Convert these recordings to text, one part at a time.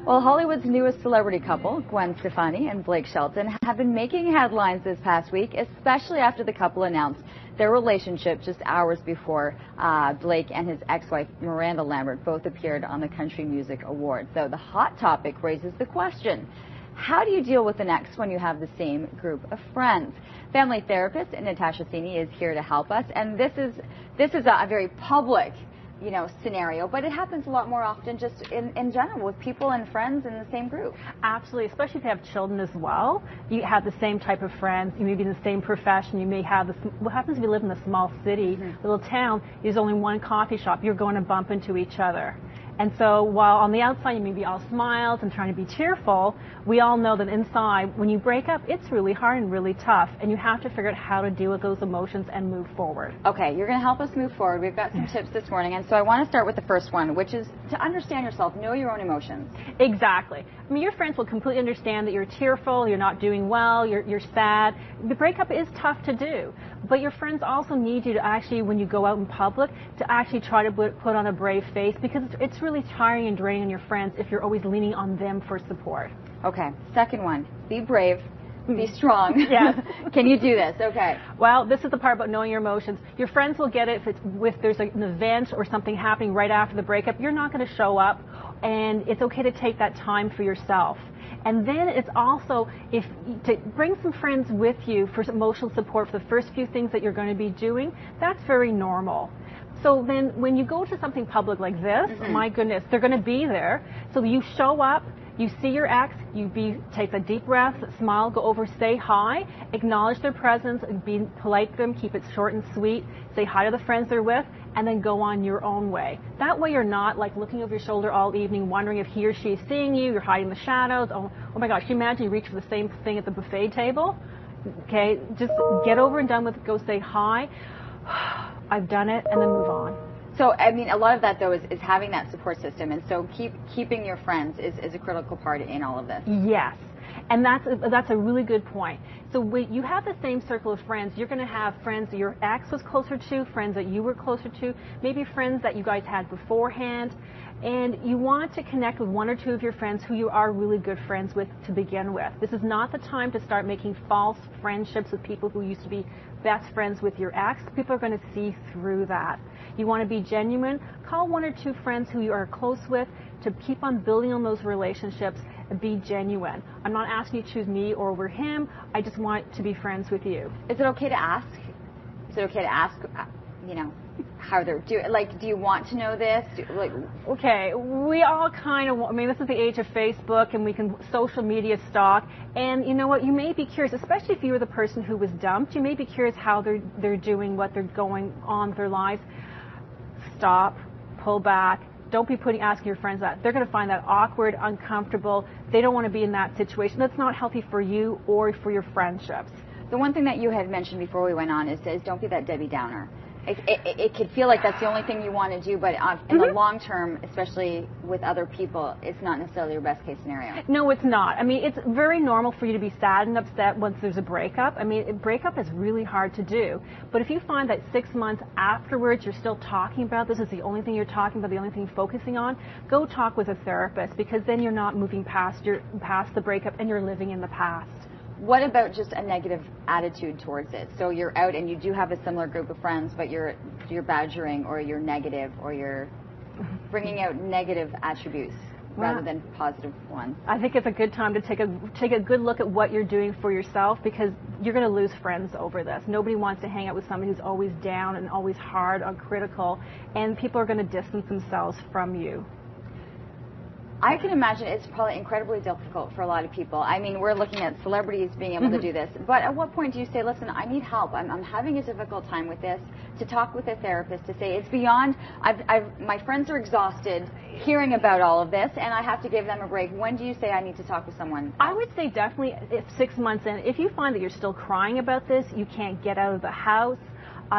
Well, Hollywood's newest celebrity couple, Gwen Stefani and Blake Shelton, have been making headlines this past week, especially after the couple announced their relationship just hours before Blake and his ex-wife Miranda Lambert both appeared on the Country Music Awards. So the hot topic raises the question: how do you deal with an ex when you have the same group of friends? Family therapist Nataxja Cini is here to help us, and this is a very public scenario, but it happens a lot more often just in general with people and friends in the same group. Absolutely, especially if you have children as well. You have the same type of friends, you may be in the same profession, you may have what happens if you live in a small city, little town, there's only one coffee shop, you're going to bump into each other. And so while on the outside you may be all smiles and trying to be cheerful, we all know that inside, when you break up, it's really hard and really tough, and you have to figure out how to deal with those emotions and move forward. Okay, you're going to help us move forward. We've got some tips this morning, and so I want to start with the first one, which is to understand yourself, know your own emotions. Exactly. I mean, your friends will completely understand that you're tearful, you're not doing well, you're sad. The breakup is tough to do, but your friends also need you to actually, when you go out in public, to actually try to put on a brave face, because it's really tiring and draining on your friends if you're always leaning on them for support. Okay, second one, be brave, be strong. Yes. Can you do this? Okay. Well, this is the part about knowing your emotions. Your friends will get it if there's an event or something happening right after the breakup. You're not going to show up, and it's okay to take that time for yourself. And then it's also to bring some friends with you for emotional support for the first few things that you're going to be doing. That's very normal. So then when you go to something public like this, my goodness, they're going to be there. So you show up, you see your ex, take a deep breath, smile, go over, say hi, acknowledge their presence, be polite to them, keep it short and sweet, say hi to the friends they're with, and then go on your own way. That way you're not like looking over your shoulder all evening, wondering if he or she is seeing you, you're hiding in the shadows. Oh my gosh, can you imagine you reach for the same thing at the buffet table? Okay, just get over and done with it, go say hi, I've done it, and then move on. So, I mean, a lot of that, though, is having that support system, and so keeping your friends is a critical part in all of this. Yes, and that's a really good point. So when you have the same circle of friends, you're going to have friends that your ex was closer to, friends that you were closer to, maybe friends that you guys had beforehand, and you want to connect with one or two of your friends who you are really good friends with to begin with. This is not the time to start making false friendships with people who used to be best friends with your ex. People are going to see through that. You want to be genuine. Call one or two friends who you are close with to keep on building on those relationships and be genuine. I'm not asking you to choose me or him. I just want to be friends with you. Is it okay to ask? Is it okay to ask, how they're doing? Like, do you want to know this? Okay, we all kind of, I mean, this is the age of Facebook, and we can social media stalk, and you know what, you may be curious, especially if you were the person who was dumped, you may be curious how they're doing, what they're going on with their lives. Stop, pull back. Don't be asking your friends that. They're going to find that awkward, uncomfortable. They don't want to be in that situation. That's not healthy for you or for your friendships. The one thing that you had mentioned before we went on is don't be that Debbie Downer. It could feel like that's the only thing you want to do, but in the long term, especially with other people, it's not necessarily your best case scenario. No, it's not. I mean, it's very normal for you to be sad and upset once there's a breakup. I mean, breakup is really hard to do. But if you find that 6 months afterwards you're still talking about this, is the only thing you're talking about, the only thing you're focusing on, go talk with a therapist, because then you're not moving past the breakup and you're living in the past. What about just a negative attitude towards it? So you're out and you do have a similar group of friends, but you're badgering, or you're negative, or you're bringing out negative attributes rather than positive ones. I think it's a good time to take a good look at what you're doing for yourself, because you're going to lose friends over this. Nobody wants to hang out with somebody who's always down and always hard or critical, and people are going to distance themselves from you. I can imagine it's probably incredibly difficult for a lot of people. I mean, we're looking at celebrities being able to do this, but at what point do you say, listen, I need help, I'm having a difficult time with this, to talk with a therapist, to say it's beyond, my friends are exhausted hearing about all of this, and I have to give them a break. When do you say I need to talk with someone else? I would say definitely 6 months in. If you find that you're still crying about this, you can't get out of the house,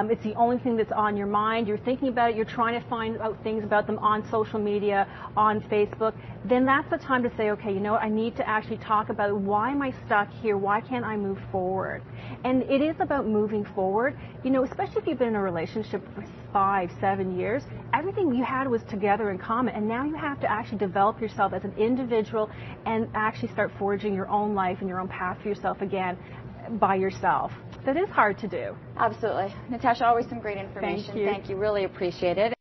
it's the only thing that's on your mind, you're thinking about it, you're trying to find out things about them on social media, on Facebook, then that's the time to say, okay, you know what, I need to actually talk about why am I stuck here, why can't I move forward? And it is about moving forward, you know, especially if you've been in a relationship for 5, 7 years, everything you had was together in common, and now you have to actually develop yourself as an individual and actually start forging your own life and your own path for yourself again by yourself. That is hard to do. Absolutely. Nataxja, always some great information. Thank you. Really appreciate it.